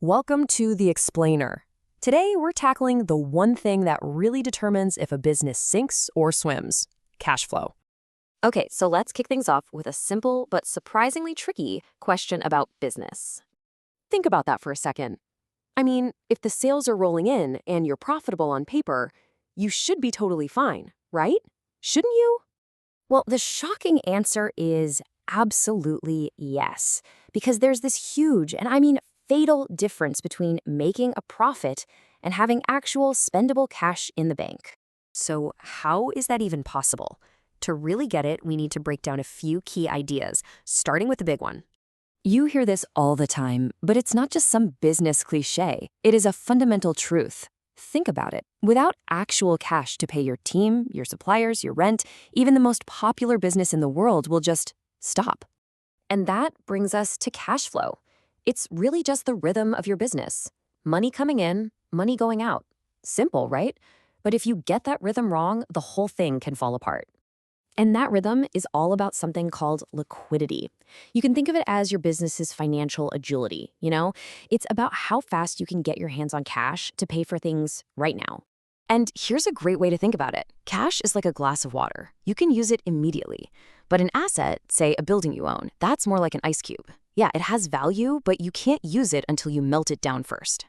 Welcome to The Explainer. Today, we're tackling the one thing that really determines if a business sinks or swims: cash flow. Okay, so let's kick things off with a simple but surprisingly tricky question about business. Think about that for a second. I mean, if the sales are rolling in and you're profitable on paper, you should be totally fine, right? Shouldn't you? Well, the shocking answer is absolutely yes, because there's this huge, and I mean fatal difference between making a profit and having actual spendable cash in the bank. So, how is that even possible? To really get it, we need to break down a few key ideas, starting with the big one. You hear this all the time, but it's not just some business cliche. It is a fundamental truth. Think about it. Without actual cash to pay your team, your suppliers, your rent, even the most popular business in the world will just stop. And that brings us to cash flow. It's really just the rhythm of your business. Money coming in, money going out. Simple, right? But if you get that rhythm wrong, the whole thing can fall apart. And that rhythm is all about something called liquidity. You can think of it as your business's financial agility, It's about how fast you can get your hands on cash to pay for things right now. And here's a great way to think about it. Cash is like a glass of water. You can use it immediately. But an asset, say a building you own, that's more like an ice cube. Yeah, it has value, but you can't use it until you melt it down first.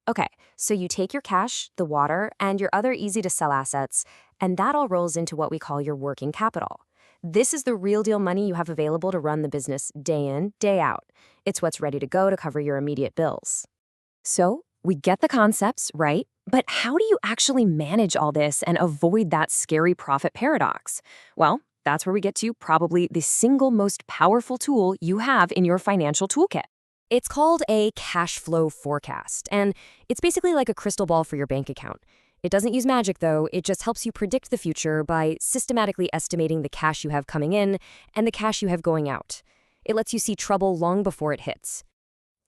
Okay, so you take your cash, the water, and your other easy-to-sell assets, and that all rolls into what we call your working capital. This is the real deal money you have available to run the business day in, day out. It's what's ready to go to cover your immediate bills. So, we get the concepts, right? But how do you actually manage all this and avoid that scary profit paradox? Well, that's where we get to probably the single most powerful tool you have in your financial toolkit. It's called a cash flow forecast, and it's basically like a crystal ball for your bank account. It doesn't use magic, though. It just helps you predict the future by systematically estimating the cash you have coming in and the cash you have going out. It lets you see trouble long before it hits.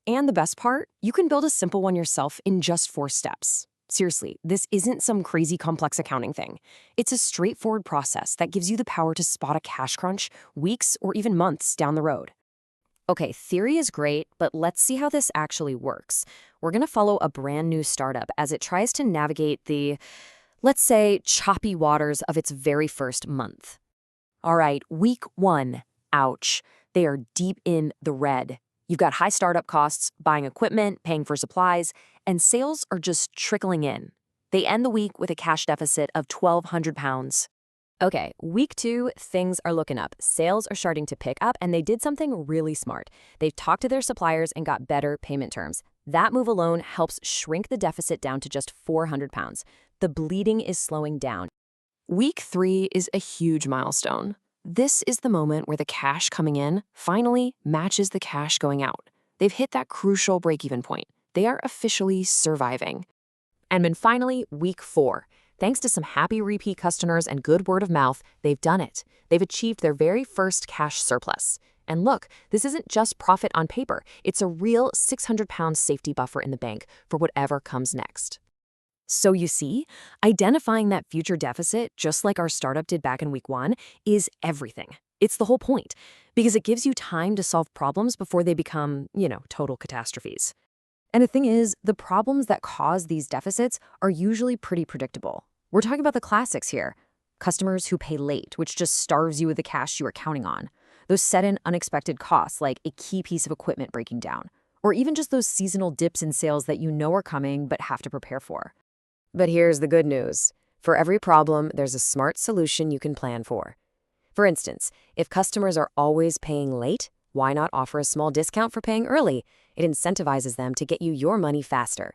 And the best part, you can build a simple one yourself in just 4 steps. Seriously, this isn't some crazy complex accounting thing. It's a straightforward process that gives you the power to spot a cash crunch weeks or even months down the road. Okay, theory is great, but let's see how this actually works. We're going to follow a brand new startup as it tries to navigate the, let's say, choppy waters of its very first month. All right, week 1. Ouch. They are deep in the red. You've got high startup costs, buying equipment, paying for supplies, and sales are just trickling in. They end the week with a cash deficit of £1,200. Okay, week 2, things are looking up. Sales are starting to pick up, and they did something really smart. They've talked to their suppliers and got better payment terms. That move alone helps shrink the deficit down to just £400. The bleeding is slowing down. Week 3 is a huge milestone. This is the moment where the cash coming in finally matches the cash going out. They've hit that crucial break-even point. They are officially surviving. And then finally, week 4. Thanks to some happy repeat customers and good word of mouth, they've done it. They've achieved their very first cash surplus. And look, this isn't just profit on paper. It's a real £600 safety buffer in the bank for whatever comes next. So you see, identifying that future deficit, just like our startup did back in week 1, is everything. It's the whole point, because it gives you time to solve problems before they become, total catastrophes. And the thing is, the problems that cause these deficits are usually pretty predictable. We're talking about the classics here. Customers who pay late, which just starves you with the cash you were counting on. Those sudden unexpected costs, like a key piece of equipment breaking down. Or even just those seasonal dips in sales that you know are coming but have to prepare for. But here's the good news. For every problem, there's a smart solution you can plan for. For instance, if customers are always paying late, why not offer a small discount for paying early? It incentivizes them to get you your money faster.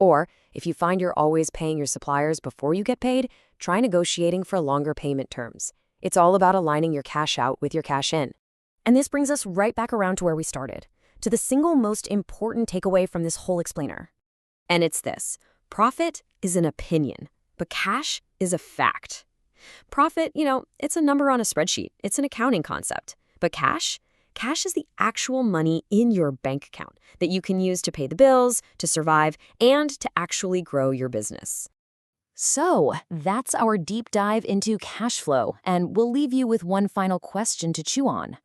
Or, if you find you're always paying your suppliers before you get paid, try negotiating for longer payment terms. It's all about aligning your cash out with your cash in. And this brings us right back around to where we started, to the single most important takeaway from this whole explainer. And it's this: profit is an opinion, but cash is a fact. Profit, it's a number on a spreadsheet. It's an accounting concept. But cash is the actual money in your bank account that you can use to pay the bills, to survive, and to actually grow your business. So that's our deep dive into cash flow, and we'll leave you with one final question to chew on.